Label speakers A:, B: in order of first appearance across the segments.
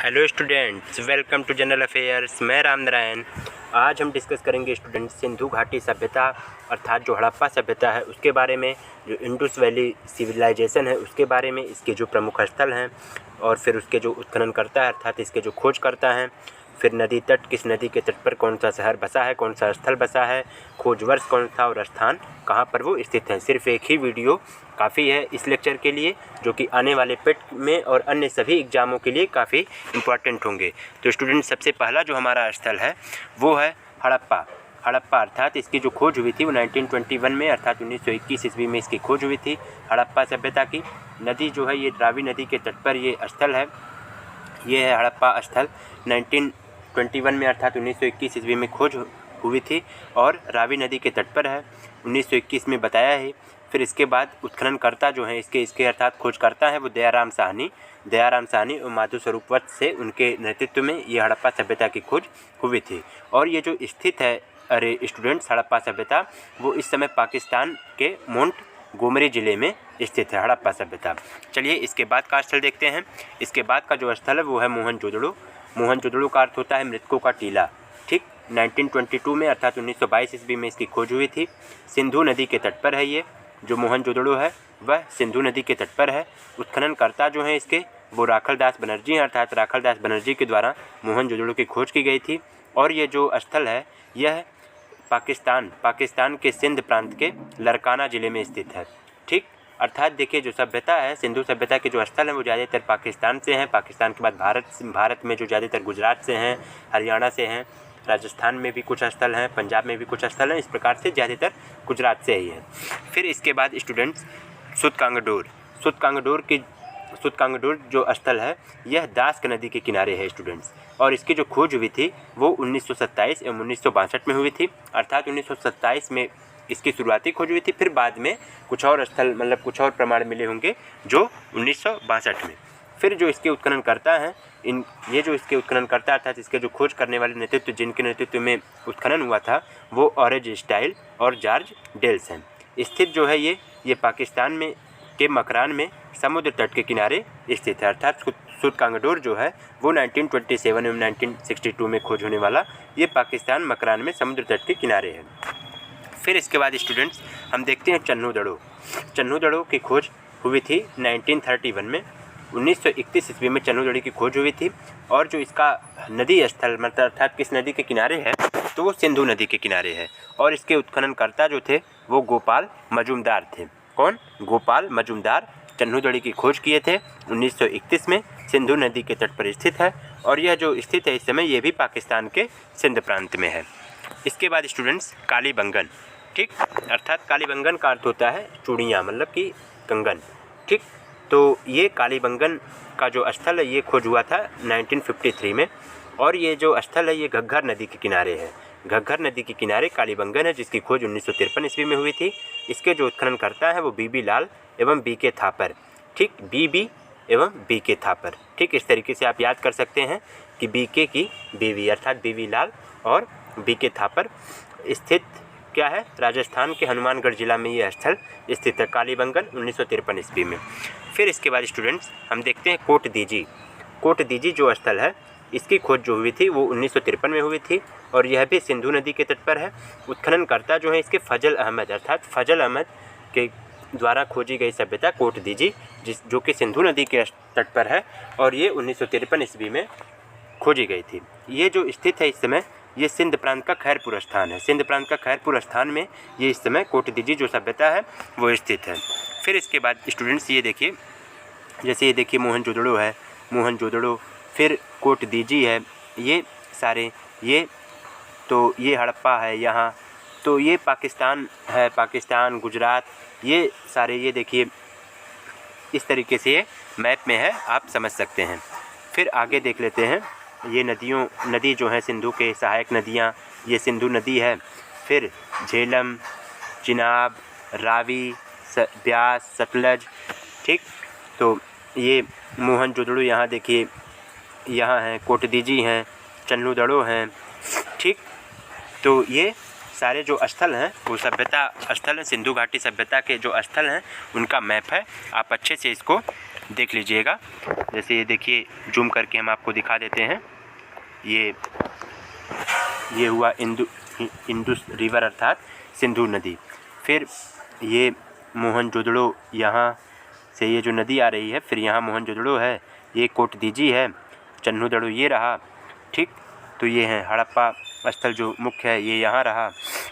A: Hello students, welcome to general affairs. मैं राम नारायण। आज हम डिस्कस करेंगे स्टूडेंट्स सिंधु घाटी सभ्यता अर्थात जो हड़प्पा सभ्यता है उसके बारे में, जो इंडस वैली सिविलाइजेशन है उसके बारे में, इसके जो प्रमुख स्थल हैं और फिर उसके जो उत्खनन करता है अर्थात इसके जो खोज करता है, फिर नदी तट, किस नदी के तट पर कौन सा शहर बसा है, कौन सा स्थल बसा है, खोज वर्ष कौन था और स्थान कहाँ पर वो स्थित है। सिर्फ एक ही वीडियो काफ़ी है इस लेक्चर के लिए, जो कि आने वाले पेट में और अन्य सभी एग्ज़ामों के लिए काफ़ी इम्पॉर्टेंट होंगे। तो स्टूडेंट, सबसे पहला जो हमारा स्थल है वो है हड़प्पा। हड़प्पा अर्थात इसकी जो खोज हुई थी वो 1921 में अर्थात 1921 ईस्वी में इसकी खोज हुई थी। हड़प्पा सभ्यता की नदी जो है ये रावी नदी के तट पर ये स्थल है। ये है हड़प्पा स्थल। 1921 में अर्थात 1921 ईस्वी में खोज हुई थी और रावी नदी के तट पर है, 1921 में बताया है। फिर इसके बाद उत्खननकर्ता जो हैं इसके अर्थात खोजकर्ता है वो दयाराम साहनी और माधु स्वरूप वत्स से उनके नेतृत्व में ये हड़प्पा सभ्यता की खोज हुई थी। और ये जो स्थित है स्टूडेंट्स हड़प्पा सभ्यता, वो इस समय पाकिस्तान के मोंट गोमरी ज़िले में स्थित है हड़प्पा सभ्यता। चलिए इसके बाद का स्थल देखते हैं। इसके बाद का जो स्थल है वो है मोहनजोदड़ो। मोहनजोदड़ो का अर्थ होता है मृतकों का टीला। ठीक, 1922 में अर्थात 1922 ईस्वी में इसकी खोज हुई थी। सिंधु नदी के तट पर है ये जो मोहनजोदड़ो है, वह सिंधु नदी के तट पर है। उत्खननकर्ता जो हैं इसके वो राखलदास बनर्जी हैं अर्थात राखलदास बनर्जी के द्वारा मोहनजोदड़ो की खोज की गई थी। और ये जो स्थल है यह पाकिस्तान के सिंध प्रांत के लरकाना ज़िले में स्थित है। ठीक, अर्थात देखिए जो सभ्यता है सिंधु सभ्यता के जो स्थल हैं वो ज़्यादातर पाकिस्तान से हैं। पाकिस्तान के बाद भारत में जो ज़्यादातर गुजरात से हैं, हरियाणा से हैं, राजस्थान में भी कुछ स्थल हैं, पंजाब में भी कुछ स्थल हैं। इस प्रकार से ज़्यादातर गुजरात से ही है। फिर इसके बाद स्टूडेंट्स सुतकांगडोर जो स्थल है यह दास्क नदी के किनारे है स्टूडेंट्स। और इसकी जो खोज हुई थी वो 1927 एवं 1962 में हुई थी। अर्थात 1927 में इसकी शुरुआती खोज हुई थी, फिर बाद में कुछ और स्थल मतलब कुछ और प्रमाण मिले होंगे जो 1962 में। फिर जो इसके उत्खननकर्ता हैं ये जो इसके उत्खननकर्ता अर्थात इसके जो खोज करने वाले नेतृत्व जिनके नेतृत्व में उत्खनन हुआ था वो ऑरेंज स्टाइल और जॉर्ज डेल्स हैं। स्थित जो है ये पाकिस्तान में के मकरान में समुद्र तट के किनारे स्थित है। अर्थात सुतकांगडोर जो है वो 1927 एवं 1962 में खोज होने वाला ये पाकिस्तान मकरान में समुद्र तट के किनारे है। फिर इसके बाद स्टूडेंट्स हम देखते हैं चन्नू की खोज हुई थी 1931 में। 1931 ईस्वी में चन्नू की खोज हुई थी। और जो इसका नदी स्थल मतलब अर्थात किस नदी के किनारे है तो वो सिंधु नदी के किनारे है। और इसके उत्खननकर्ता जो थे वो गोपाल मजूमदार थे। कौन? गोपाल मजूमदार चन्नू की खोज किए थे 1931 में। सिंधु नदी के तट पर स्थित है और यह जो स्थित है इस समय ये भी पाकिस्तान के सिंध प्रांत में है। इसके बाद स्टूडेंट्स कालीबंगन। ठीक, अर्थात कालीबंगन का अर्थ होता है चूड़ियाँ मतलब कि कंगन। ठीक, तो ये कालीबंगन का जो स्थल है ये खोज हुआ था 1953 में। और ये जो स्थल है ये घग्गर नदी के किनारे है। घग्गर नदी के किनारे कालीबंगन है जिसकी खोज 1953 ईस्वी में हुई थी। इसके जो उत्खननकर्ता है वो बीबी लाल एवं बीके थापर। ठीक, बीबी एवं बीके थापर। ठीक, इस तरीके से आप याद कर सकते हैं कि बीके की बीवी अर्थात बीबी लाल और बीके थापर। स्थित क्या है? राजस्थान के हनुमानगढ़ जिला में ये स्थल स्थित है कालीबंगन 1953 ईस्वी में। फिर इसके बाद स्टूडेंट्स हम देखते हैं कोट दीजी जो स्थल है इसकी खोज जो हुई थी वो 1953 में हुई थी और यह भी सिंधु नदी के तट पर है। उत्खननकर्ता जो है इसके फजल अहमद के द्वारा खोजी गई सभ्यता कोट दीजी जो कि सिंधु नदी के तट पर है और ये 1953 ईस्वी में खोजी गई थी। ये जो स्थित है इस समय ये सिंध प्रांत का खैरपुर स्थान है। सिंध प्रांत का खैरपुर स्थान में ये इस समय कोट दीजी जो सभ्यता है वो स्थित है। फिर इसके बाद स्टूडेंट्स ये देखिए, जैसे ये देखिए मोहनजोदड़ो, फिर कोट दीजी है, ये सारे ये हड़प्पा है यहाँ, तो ये पाकिस्तान है, पाकिस्तान गुजरात, ये सारे ये देखिए इस तरीके से ये मैप में है, आप समझ सकते हैं। फिर आगे देख लेते हैं ये नदी जो है सिंधु के सहायक नदियाँ, ये सिंधु नदी है। फिर झेलम, चिनाब, रावी, ब्यास, सतलज। ठीक, तो ये मोहनजोदड़ो यहाँ देखिए, यहाँ हैं कोटदीजी हैं, चन्नू हैं। ठीक, तो ये सारे जो स्थल हैं वो सभ्यता स्थल हैं, सिंधु घाटी सभ्यता के जो स्थल हैं उनका मैप है। आप अच्छे से इसको देख लीजिएगा। जैसे ये देखिए, जूम करके हम आपको दिखा देते हैं। ये हुआ इंडस रिवर अर्थात सिंधु नदी। फिर ये मोहनजोदड़ो, यहाँ से ये जो नदी आ रही है, फिर यहाँ मोहनजोदड़ो है, ये कोटदीजी है, चन्हुदड़ो ये रहा, ठीक। तो ये है हड़प्पा स्थल जो मुख्य है, ये यहाँ रहा।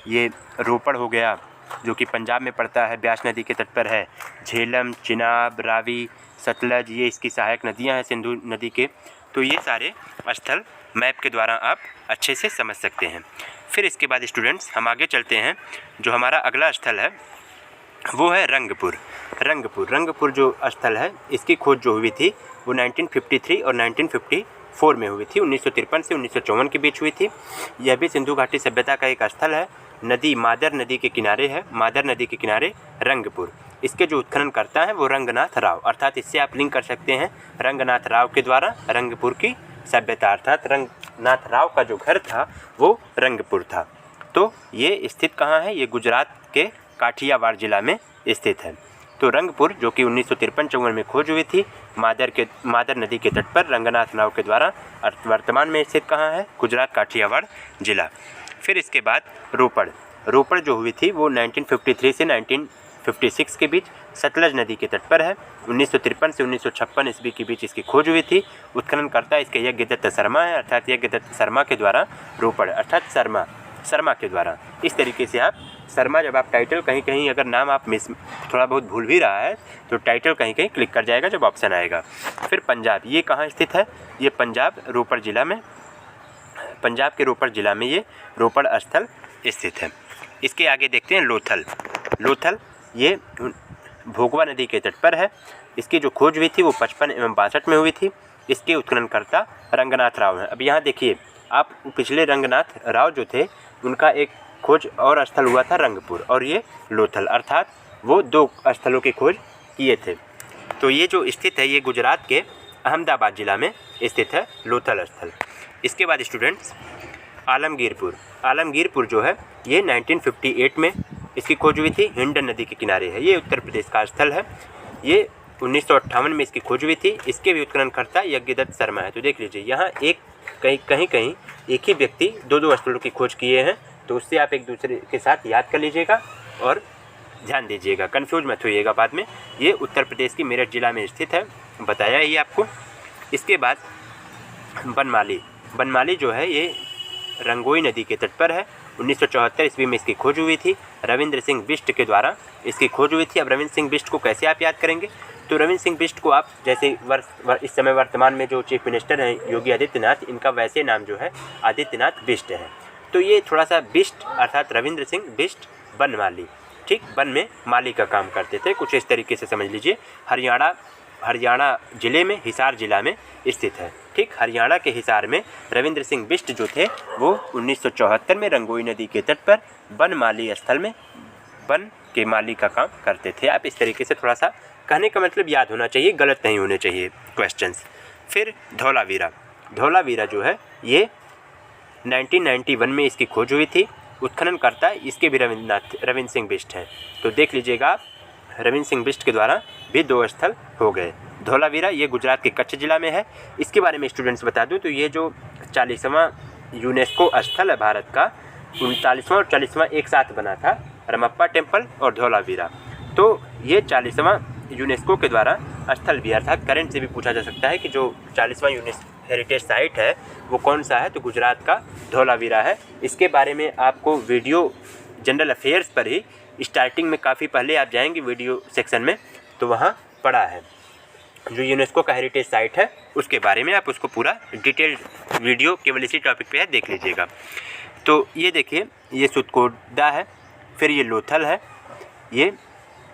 A: ये रोपड़ हो गया जो कि पंजाब में पड़ता है, ब्यास नदी के तट पर है। झेलम, चिनाब, रावी, सतलज ये इसकी सहायक नदियाँ हैं सिंधु नदी के। तो ये सारे स्थल मैप के द्वारा आप अच्छे से समझ सकते हैं। फिर इसके बाद स्टूडेंट्स हम आगे चलते हैं। जो हमारा अगला स्थल है वो है रंगपुर। रंगपुर जो स्थल है, इसकी खोज जो हुई थी वो 1953 और 1954 में हुई थी। 1953 से 1954 के बीच हुई थी। यह भी सिंधु घाटी सभ्यता का एक स्थल है। नदी मादर नदी के किनारे है। मादर नदी के किनारे रंगपुर। इसके जो उत्खनन करता है वो रंगनाथ राव, अर्थात इससे आप लिंक कर सकते हैं रंगनाथ राव के द्वारा रंगपुर की सभ्यता, अर्थात रंगनाथ राव का जो घर था वो रंगपुर था। तो ये स्थित कहाँ है? ये गुजरात के काठियावाड़ जिला में स्थित है। तो रंगपुर जो कि 1953-54 में खोज हुई थी मादर नदी के तट पर रंगनाथ राव के द्वारा, वर्तमान में स्थित कहाँ है? गुजरात काठियावाड़ जिला। फिर इसके बाद रोपड़ जो हुई थी वो 1953 से 1956 के बीच सतलज नदी के तट पर है। 1953 से 1956 ईस्वी के बीच इसकी खोज हुई थी। उत्खननकर्ता इसके यज्ञदत्त शर्मा है, अर्थात यज्ञदत्त शर्मा के द्वारा रोपड़, अर्थात शर्मा के द्वारा। इस तरीके से आप शर्मा, जब आप टाइटल कहीं अगर नाम आप थोड़ा बहुत भूल भी रहा है तो टाइटल कहीं क्लिक कर जाएगा जब ऑप्शन आएगा। फिर पंजाब, ये कहाँ स्थित है? ये पंजाब रोपड़ जिला में, पंजाब के रोपड़ जिला में ये रोपड़ स्थल स्थित है। इसके आगे देखते हैं लोथल, ये भोगवा नदी के तट पर है। इसकी जो खोज हुई थी वो 55 एवं 62 में हुई थी। इसके उत्खननकर्ता रंगनाथ राव हैं। अब यहाँ देखिए, आप पिछले रंगनाथ राव जो थे उनका एक खोज और स्थल हुआ था रंगपुर, और ये लोथल, अर्थात वो 2 स्थलों की खोज किए थे। तो ये जो स्थित है ये गुजरात के अहमदाबाद जिला में स्थित है लोथल स्थल। इसके बाद स्टूडेंट्स आलमगीरपुर जो है ये 1958 में इसकी खोज हुई थी। हिंडन नदी के किनारे है। ये उत्तर प्रदेश का स्थल है। ये 1958 में इसकी खोज हुई थी। इसके भी उत्खननकर्ता यज्ञदत्त शर्मा है। तो देख लीजिए, यहाँ कहीं एक ही व्यक्ति 2 स्थलों की खोज किए हैं। तो उससे आप एक दूसरे के साथ याद कर लीजिएगा और ध्यान दीजिएगा, कन्फ्यूज मत होइएगा बाद में। ये उत्तर प्रदेश की मेरठ जिला में स्थित है, बताया ही आपको। इसके बाद बनमाली जो है ये रंगोई नदी के तट पर है। 1974 ईस्वी में इसकी खोज हुई थी। रविंद्र सिंह बिष्ट के द्वारा इसकी खोज हुई थी। अब रविंद्र सिंह बिष्ट को कैसे आप याद करेंगे? तो रविंद्र सिंह बिष्ट को आप जैसे इस समय वर्तमान में जो चीफ मिनिस्टर हैं योगी आदित्यनाथ, इनका वैसे नाम जो है आदित्यनाथ बिष्ट है। तो ये थोड़ा सा बिष्ट अर्थात रविंद्र सिंह बिष्ट बनमाली, ठीक, वन में माली का काम करते थे, कुछ इस तरीके से समझ लीजिए। हरियाणा जिले में, हिसार जिला में स्थित है, ठीक। हरियाणा के हिसार में रविंद्र सिंह बिष्ट जो थे वो 1974 में रंगोई नदी के तट पर बनमाली स्थल में वन के माली का काम करते थे। आप इस तरीके से थोड़ा सा कहने का मतलब याद होना चाहिए, गलत नहीं होने चाहिए क्वेश्चंस। फिर धौलावीरा जो है ये 1991 में इसकी खोज हुई थी। उत्खननकर्ता इसके भी रविंद्र सिंह बिष्ट हैं। तो देख लीजिएगा आप, रविंद्र सिंह बिष्ट के द्वारा भी 2 स्थल हो गए। धौलावीरा ये गुजरात के कच्छ जिला में है। इसके बारे में स्टूडेंट्स बता दूं तो ये जो 40वां यूनेस्को स्थल है भारत का, 39वां और 40वां एक साथ बना था, रमप्पा टेम्पल और धौलावीरा। तो ये 40वां यूनेस्को के द्वारा स्थल भी, अर्थात करंट से भी पूछा जा सकता है कि जो 40वां यूनेस्को हेरिटेज साइट है वो कौन सा है? तो गुजरात का धौलावीरा है। इसके बारे में आपको वीडियो जनरल अफेयर्स पर ही स्टार्टिंग में काफ़ी पहले आप जाएंगे वीडियो सेक्शन में तो वहाँ पढ़ा है। जो यूनेस्को का हेरिटेज साइट है उसके बारे में आप उसको पूरा डिटेल्ड वीडियो केवल इसी टॉपिक पे है, देख लीजिएगा। तो ये देखिए, ये सुतकोटा है, फिर ये लोथल है, ये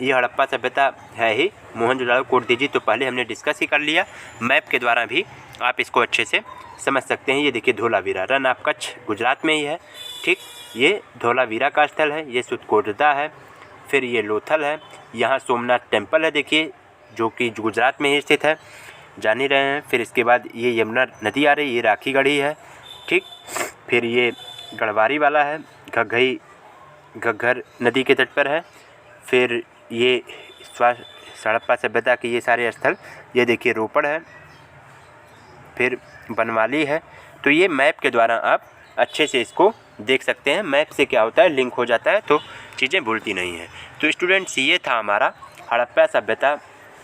A: हड़प्पा सभ्यता है ही। मोहनजोदड़ो कोटदीजी तो पहले हमने डिस्कस ही कर लिया। मैप के द्वारा भी आप इसको अच्छे से समझ सकते हैं। ये देखिए धौलावीरा, रन ऑफ कच्छ गुजरात में ही है, ठीक। ये धौलावीरा का स्थल है, ये सुतकोटा है, फिर ये लोथल है, यहाँ सोमनाथ टेम्पल है देखिए जो कि गुजरात में ही स्थित है, जान ही रहे हैं। फिर इसके बाद ये यमुना नदी आ रही है, ये राखीगढ़ी है, ठीक। फिर ये गढ़वारी वाला है, घग्घर नदी के तट पर है। फिर ये हड़प्पा सभ्यता के ये सारे स्थल, ये देखिए रोपड़ है, फिर बनवाली है। तो ये मैप के द्वारा आप अच्छे से इसको देख सकते हैं। मैप से क्या होता है, लिंक हो जाता है तो चीज़ें भूलती नहीं हैं। तो स्टूडेंट्स ये था हमारा हड़प्पा सभ्यता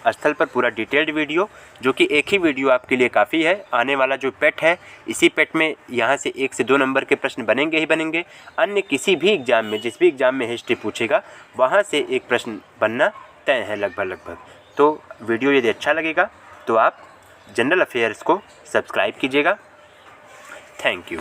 A: स्थल पर पूरा डिटेल्ड वीडियो, जो कि एक ही वीडियो आपके लिए काफ़ी है। आने वाला जो पेट है, इसी पेट में यहाँ से 1 से 2 नंबर के प्रश्न बनेंगे ही बनेंगे। अन्य किसी भी एग्ज़ाम में, जिस भी एग्ज़ाम में हिस्ट्री पूछेगा, वहाँ से एक प्रश्न बनना तय है लगभग। तो वीडियो यदि अच्छा लगेगा तो आप जनरल अफेयर्स को सब्सक्राइब कीजिएगा। Thank you.